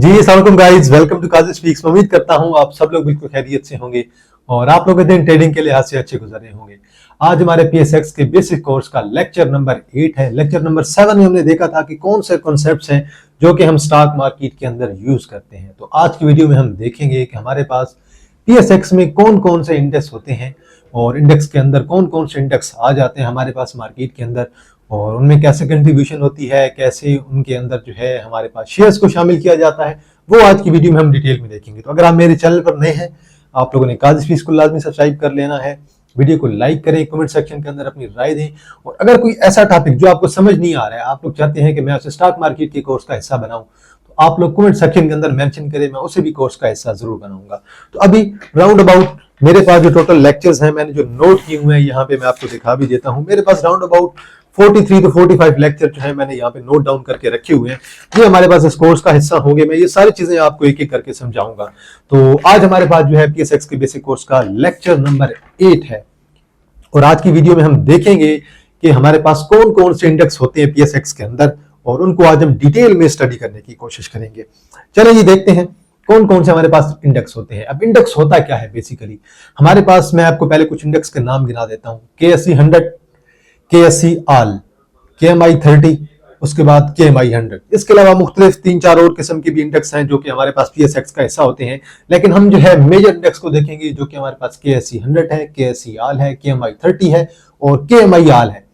जी अस्सलाम वालेकुम guys, welcome to Qazi speaks. उम्मीद करता हूं आप सब लोग बिल्कुल खैरियत से होंगे और आप लोगों के दिन ट्रेडिंग के लिहाज से अच्छे गुजर रहे होंगे। आज हमारे पीएसएक्स के बेसिक कोर्स का लेक्चर नंबर 8 है। लेक्चर नंबर 7 में हमने देखा था कि कौन से कॉन्सेप्ट्स हैं जो कि हम स्टॉक मार्केट के अंदर यूज करते हैं। तो आज की वीडियो में हम देखेंगे कि हमारे पास पीएसएक्स में कौन कौन से इंडेक्स होते हैं और इंडेक्स के अंदर कौन कौन से इंडेक्स आ जाते हैं हमारे पास मार्केट के अंदर, और उनमें कैसे कंट्रीब्यूशन होती है, कैसे उनके अंदर जो है हमारे पास शेयर्स को शामिल किया जाता है, वो आज की वीडियो में हम डिटेल में देखेंगे। तो अगर आप मेरे चैनल पर नए हैं, आप लोगों ने काजी स्पीक्स को लाजमी सब्सक्राइब कर लेना है। वीडियो को लाइक करें, कमेंट सेक्शन के अंदर अपनी राय दें, और अगर कोई ऐसा टॉपिक जो आपको समझ नहीं आ रहा है, आप लोग चाहते हैं कि मैं उसे स्टॉक मार्केट के कोर्स का हिस्सा बनाऊं, तो आप लोग कमेंट सेक्शन के अंदर मेंशन करें, मैं उसे भी कोर्स का हिस्सा जरूर बनाऊंगा। तो अभी राउंड अबाउट मेरे पास जो टोटल लेक्चर्स हैं, मैंने जो नोट किए हुए हैं यहाँ पे मैं आपको दिखा भी देता हूँ। मेरे पास राउंड अबाउट 43 to 45 लेक्चर जो है मैंने यहाँ पे नोट डाउन करके रखे हुए हैं, ये हमारे पास इस कोर्स का हिस्सा होंगे। मैं ये सारी चीजें आपको एक एक करके समझाऊंगा। तो आज हमारे पास जो है पीएसएक्स के बेसिक कोर्स का लेक्चर नंबर 8 है, और आज की वीडियो में हम देखेंगे कि हमारे पास कौन कौन से इंडेक्स होते हैं पीएसएक्स के अंदर, और उनको आज हम डिटेल में स्टडी करने की कोशिश करेंगे। चलिए ये देखते हैं कौन कौन से हमारे पास इंडेक्स होते हैं। अब इंडेक्स होता क्या है बेसिकली, हमारे पास मैं आपको पहले कुछ इंडेक्स के नाम गिना देता हूं। KSE 100, KSE ऑल, KMI 30, उसके बाद KMI 100। इसके अलावा मुख्तलिफ 3-4 और किस्म के भी इंडेक्स हैं जो कि हमारे पास पीएसएक्स का हिस्सा होते हैं, लेकिन हम जो है मेजर इंडेक्स को देखेंगे जो कि हमारे पास KSE 100 है, KSE ऑल है, KMI 30 है और KMI ऑल है।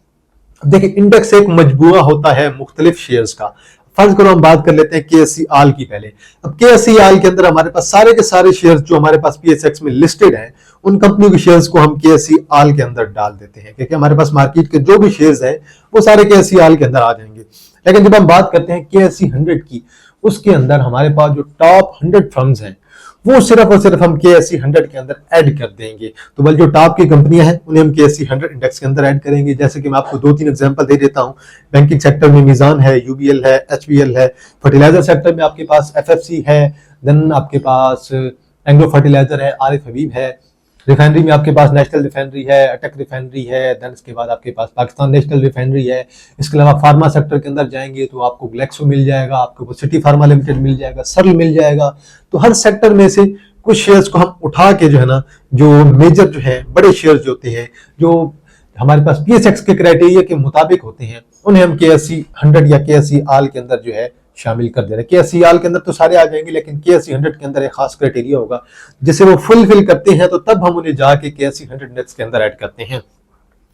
देखिए, इंडेक्स एक मजबूरा होता है मुख्तलिफ शेयर्स का। फर्ज करो हम बात कर लेते हैं KSE ऑल की पहले। अब KSE ऑल के अंदर हमारे पास सारे के सारे शेयर्स जो हमारे पास पीएसएक्स में लिस्टेड हैं, उन कंपनियों के शेयर्स को हम KSE ऑल के अंदर डाल देते हैं, क्योंकि हमारे पास मार्केट के जो भी शेयर्स हैं वो सारे KSE ऑल के अंदर आ जाएंगे। लेकिन जब हम बात करते हैं KSE 100 की, उसके अंदर हमारे पास जो टॉप 100 फर्म्स हैं वो सिर्फ और सिर्फ हम KSE 100 के अंदर ऐड कर देंगे। तो बल जो टॉप की कंपनियां हैं उन्हें हम KSE 100 इंडेक्स के अंदर ऐड करेंगे। जैसे कि मैं आपको 2-3 एग्जांपल दे देता हूं। बैंकिंग सेक्टर में मीजान है, UBL है, HBL है। फर्टिलाइजर सेक्टर में आपके पास FFC है, देन आपके पास एंग्लो फर्टिलाइजर है, आरिफ हबीब है। रिफाइनरी में आपके पास नेशनल रिफाइनरी है, अटक रिफाइनरी है, देन इसके बाद आपके पास पाकिस्तान नेशनल रिफाइनरी है। इसके अलावा फार्मा सेक्टर के अंदर जाएंगे तो आपको ग्लेक्सो मिल जाएगा, आपको सिटी फार्मा लिमिटेड मिल जाएगा, सर्ल मिल जाएगा। तो हर सेक्टर में से कुछ शेयर्स को हम उठा के जो है ना, जो मेजर जो है बड़े शेयर्स जो होते हैं, जो हमारे पास पीएसएक्स के क्राइटेरिया के मुताबिक होते हैं, उन्हें हम KSE 100 या KSE ऑल के अंदर जो है शामिल कर दे रहे हैं। KSE ऑल के अंदर तो सारे आ जाएंगे, लेकिन KSE 100 के अंदर एक खास क्राइटेरिया होगा जिसे वो फुलफिल करते हैं, तो तब हम उन्हें जाके KSE 100 इंडेक्स के अंदर ऐड करते हैं।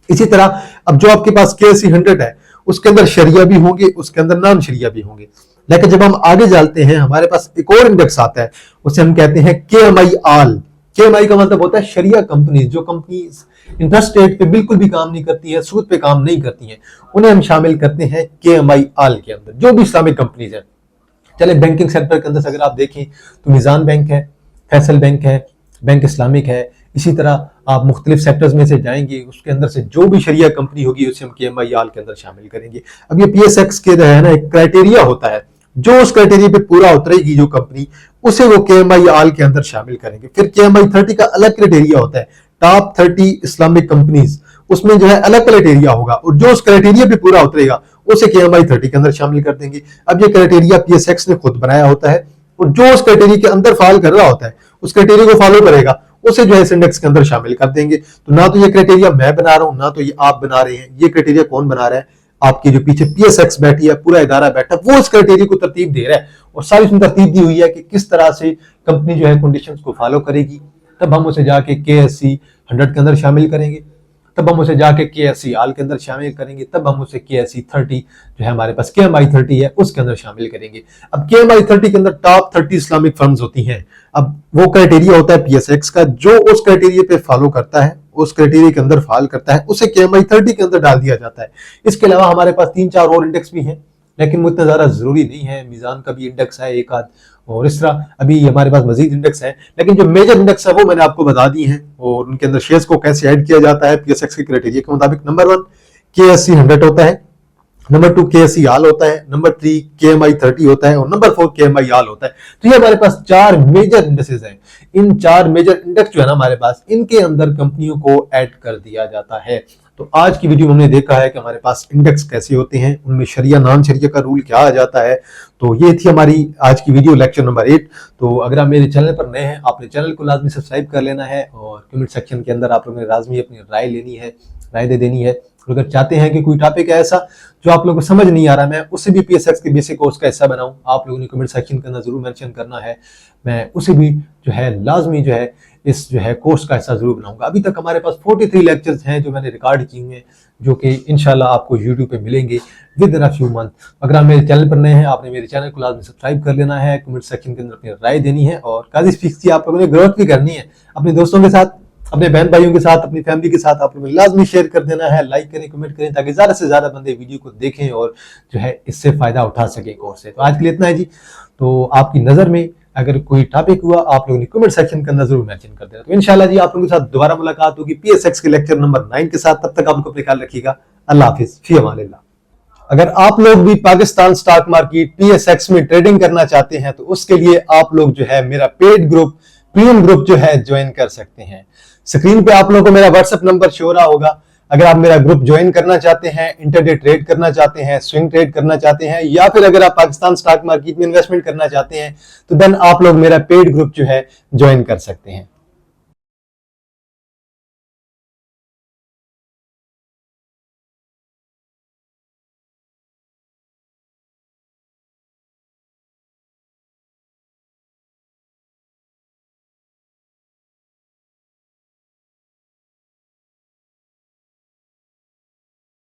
इसी तरह अब जो आपके पास KSE 100 है, उसके अंदर शरिया भी होंगे, उसके अंदर नॉन शरिया भी होंगे। लेकिन जब हम आगे चलते हैं, हमारे पास एक और इंडेक्स आता है, उसे हम कहते हैं KMI ऑल। KMI का मतलब होता है शरिया कंपनी, जो कंपनी इंटरेस्ट रेट पे बिल्कुल भी काम नहीं करती है, सूद पे काम नहीं करती हैं, उन्हें हम शामिल करते हैं KMI ऑल के अंदर, जो भी इस्लामिक कंपनीज हैं। चले बैंकिंग सेक्टर के अंदर से अगर आप देखें तो मीजान बैंक है, फैसल बैंक है, बैंक इस्लामिक है। इसी तरह आप मुख्तलिफ सेक्टर्स में से जाएंगे, उसके अंदर से जो भी शरिया कंपनी होगी उसे हम KMI ऑल के अंदर शामिल करेंगे। अब ये पीएसएक्स के जो है ना एक क्राइटेरिया होता है, जो उस क्राइटेरिया पे पूरा उतरेगी जो कंपनी, उसे वो KMI ऑल के अंदर शामिल करेंगे। फिर KMI 30 का अलग क्राइटेरिया होता है, टॉप 30 इस्लामिक कंपनीज, उसमें जो है अलग क्राइटेरिया होगा, और जो उस क्राइटेरिया पे पूरा उतरेगा उसे KMI 30 के अंदर शामिल कर देंगे। अब ये क्राइटेरिया पीएसएक्स ने खुद बनाया होता है, और जो उस क्राइटेरिया के अंदर फॉलो कर रहा होता है, उस क्राइटेरिया को फॉलो करेगा, उसे जो है इस इंडेक्स के अंदर शामिल कर देंगे। तो ना तो ये क्राइटेरिया मैं बना रहा हूं, ना तो ये आप बना रहे हैं। ये क्राइटेरिया कौन बना रहा है? आपकी जो पीछे पीएसएक्स बैठी है, पूरा इदारा बैठा, वो इस क्राइटेरिया को तरतीब दे रहा है, और सारी उसमें तरतीब दी हुई है कि किस तरह से कंपनी जो है कंडीशंस को फॉलो करेगी। तब हम उसे जाके KSE 100 के अंदर शामिल करेंगे, तब हम उसे जाके KSE ऑल के अंदर शामिल करेंगे, तब हम उसे KSE 30 जो है हमारे पास KMI 30 है उसके अंदर शामिल करेंगे। अब KMI 30 के अंदर टॉप 30 इस्लामिक फर्म्स होती हैं। अब वो क्राइटेरिया होता है पीएसएक्स का, जो उस क्राइटेरिया पे फॉलो करता है, उस क्राइटेरिया के अंदर फॉल करता है, उसे KMI 30 के अंदर डाल दिया जाता है। इसके अलावा हमारे पास 3-4 और इंडेक्स भी हैं, लेकिन वो इतना ज्यादा जरूरी नहीं है। मीजान का भी इंडेक्स है एक आध, और इस तरह अभी हमारे पास मजीद इंडेक्स है, लेकिन जो मेजर इंडेक्स है वो मैंने आपको बता दी हैं, और उनके अंदर शेयर्स को कैसे ऐड किया जाता है पीएसएक्स के क्राइटेरिया के मुताबिक। नंबर 1 KSE 100 होता है, नंबर 2 KSE आल होता है, नंबर 3 KMI 30 होता है और नंबर 4 KMI आल होता है। तो ये हमारे पास 4 मेजर इंडेक्सेस हैं। इन 4 मेजर इंडेक्स जो है ना हमारे पास, इनके अंदर कंपनियों को ऐड कर दिया जाता है। तो आज की वीडियो में हमने देखा है कि हमारे पास इंडेक्स कैसे होते हैं, उनमें शरिया नॉन शरिया का रूल क्या आ जाता है। तो ये थी हमारी आज की वीडियो, लेक्चर नंबर 8। तो अगर आप मेरे चैनल पर नए हैं, आपने चैनल को लाजमी सब्सक्राइब कर लेना है और कमेंट सेक्शन के अंदर आप लोगों ने लाजमी अपनी राय लेनी है, राय दे देनी है। अगर चाहते हैं कि कोई टॉपिक है ऐसा जो आप लोगों को समझ नहीं आ रहा, मैं उसे भी PSX के बेसिक कोर्स का हिस्सा बनाऊं, आप लोगों ने कमेंट सेक्शन के अंदर जरूर मेंशन करना है। मैं उसे भी जो है लाजमी जो है इस जो है कोर्स का हिस्सा जरूर बनाऊंगा। अभी तक हमारे पास 43 लेक्चर्स हैं जो मैंने रिकॉर्ड किए हुए हैं, जो कि इंशाल्लाह आपको यूट्यूब पे मिलेंगे with in a few month. अगर आप मेरे चैनल पर नए हैं, आपने मेरे चैनल को लाजमी सब्सक्राइब कर लेना है, कमेंट सेक्शन के अंदर अपनी राय देनी है और काजी स्पीक्स की आप लोगों ने ग्रोथ भी करनी है। अपने दोस्तों के साथ, अपने बहन भाइयों के साथ, अपनी फैमिली के साथ आप लोगों ने लाजमी शेयर कर देना है, लाइक करें, कमेंट करें, ताकि ज्यादा से ज्यादा बंदे वीडियो को देखें और जो है इससे फायदा उठा सके कोर्स से। तो आज के लिए इतना है जी। तो आपकी नजर में अगर कोई टॉपिक हुआ, आप लोगों ने कमेंट सेक्शन के अंदर जरूर मेंशन कर देना। तो इंशाल्लाह जी आप लोगों के साथ दोबारा मुलाकात होगी PSX के लेक्चर नंबर 9 के साथ। तब तक आप लोग अपने ख्याल रखिएगा। अल्लाह हाफिज, फी अमानिल्लाह। अगर आप लोग भी पाकिस्तान स्टॉक मार्केट PSX में ट्रेडिंग करना चाहते हैं तो उसके लिए आप लोग जो है मेरा पेड ग्रुप, प्रीमियम ग्रुप जो है ज्वाइन कर सकते हैं। स्क्रीन पे आप लोगों को मेरा व्हाट्सएप नंबर शो रहा होगा। अगर आप मेरा ग्रुप ज्वाइन करना चाहते हैं, इंटरडे ट्रेड करना चाहते हैं, स्विंग ट्रेड करना चाहते हैं, या फिर अगर आप पाकिस्तान स्टॉक मार्केट में इन्वेस्टमेंट करना चाहते हैं, तो देन आप लोग मेरा पेड ग्रुप जो है ज्वाइन कर सकते हैं।